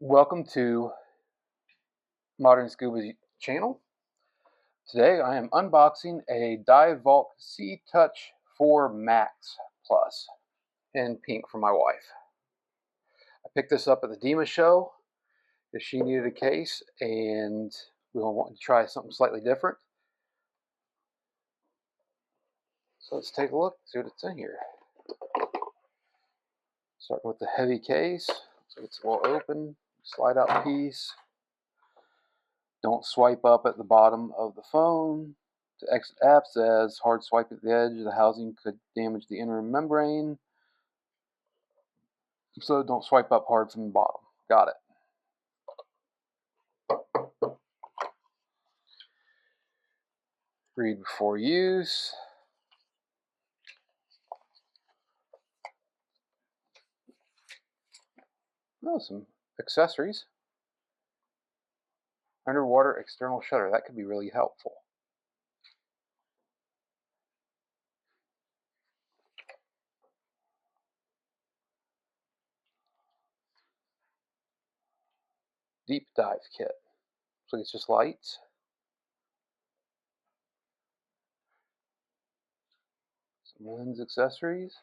Welcome to Modern Scuba's channel. Today I am unboxing a Divevolk Seatouch 4 Max Plus in pink for my wife. I picked this up at the DEMA show because she needed a case and we wanted to try something slightly different. So let's take a look, see what it's in here. Starting with the heavy case, so it's well open, slide out piece. Don't swipe up at the bottom of the phone. To exit apps, as hard swipe at the edge of the housing could damage the inner membrane. So don't swipe up hard from the bottom. Got it. Read before use. Oh, some accessories. Underwater external shutter. That could be really helpful. Deep dive kit. Looks like it's just lights. Some lens accessories.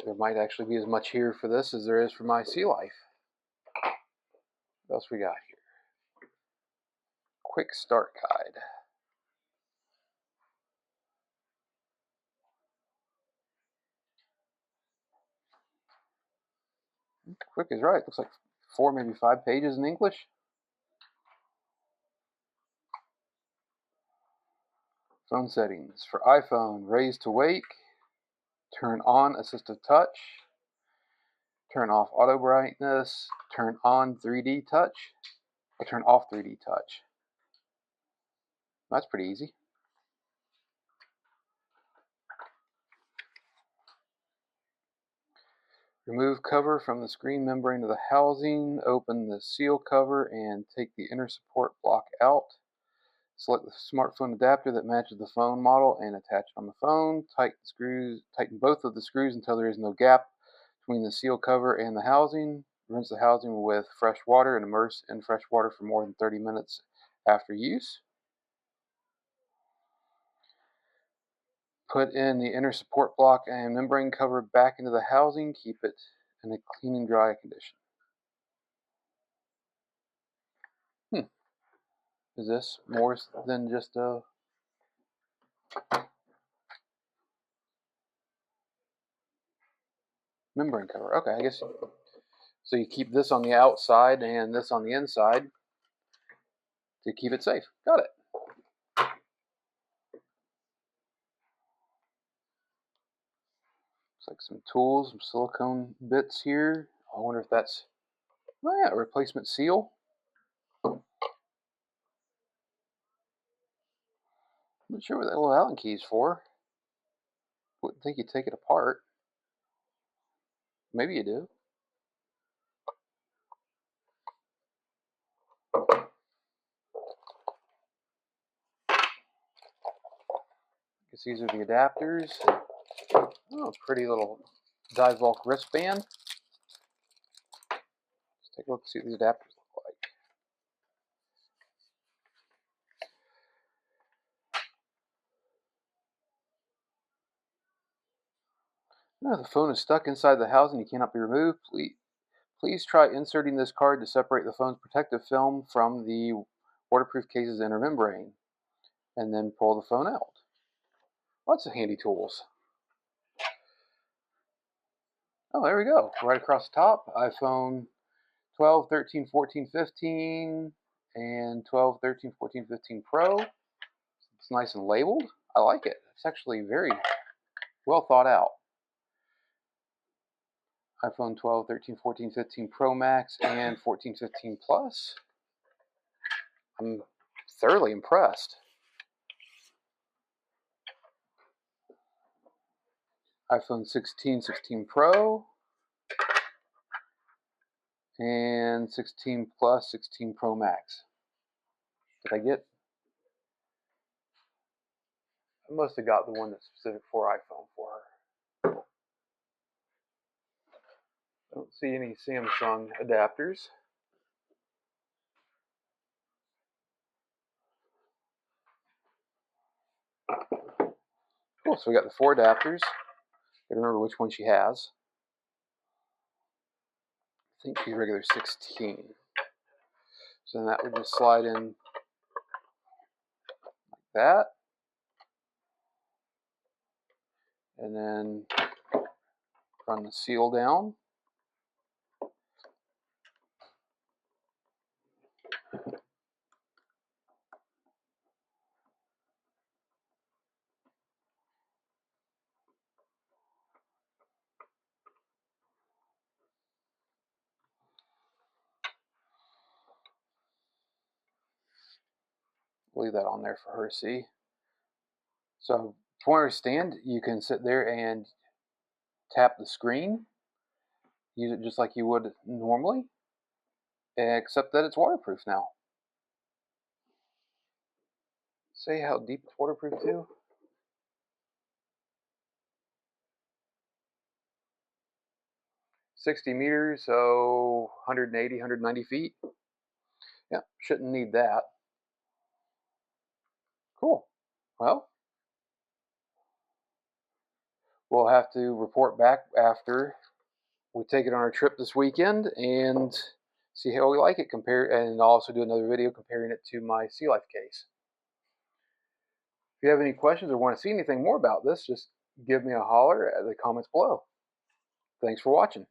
There might actually be as much here for this as there is for my Sealife. What else we got here? Quick start guide. Quick is right. Looks like 4, maybe 5 pages in English. Phone settings. For iPhone, raise to wake. Turn on assistive touch. Turn off auto brightness. Turn on 3D touch. Or turn off 3D touch. That's pretty easy. Remove cover from the screen membrane of the housing. Open the seal cover and take the inner support block out. Select the smartphone adapter that matches the phone model and attach it on the phone. Tighten both of the screws until there is no gap between the seal cover and the housing. Rinse the housing with fresh water and immerse in fresh water for more than 30 minutes after use. Put in the inner support block and membrane cover back into the housing. Keep it in a clean and dry condition. Is this more than just a membrane cover? Okay, I guess so. You keep this on the outside and this on the inside to keep it safe. Got it. Looks like some tools, some silicone bits here. I wonder if that's, oh yeah, a replacement seal. I'm not sure what that little Allen key is for. Wouldn't think you'd take it apart. Maybe you do. I guess these are the adapters. Oh, pretty little Divevolk wristband. Let's take a look and see what these adapters look like. No, the phone is stuck inside the housing. It cannot be removed. Please try inserting this card to separate the phone's protective film from the waterproof case's inner membrane, and then pull the phone out. Lots of handy tools. Oh, there we go. Right across the top, iPhone 12, 13, 14, 15, and 12, 13, 14, 15 Pro. It's nice and labeled. I like it. It's actually very well thought out. iPhone 12, 13, 14, 15 Pro Max, and 14, 15 Plus. I'm thoroughly impressed. iPhone 16, 16 Pro, and 16 Plus, 16 Pro Max. Did I get? I must have got the one that's specific for iPhone for her. Don't see any Samsung adapters. Cool, so we got the 4 adapters. Gotta remember which one she has. I think she's regular 16. So then that would just slide in like that. And then run the seal down. Leave that on there for her to see. So from where I stand, you can sit there and tap the screen. Use it just like you would normally, except that it's waterproof now. Say how deep it's waterproof to. 60 meters, so 180, 190 feet. Yeah, shouldn't need that. Cool. Well, we'll have to report back after we take it on our trip this weekend and see how we like it, and also do another video comparing it to my Sealife case. If you have any questions or want to see anything more about this, just give me a holler at the comments below. Thanks for watching.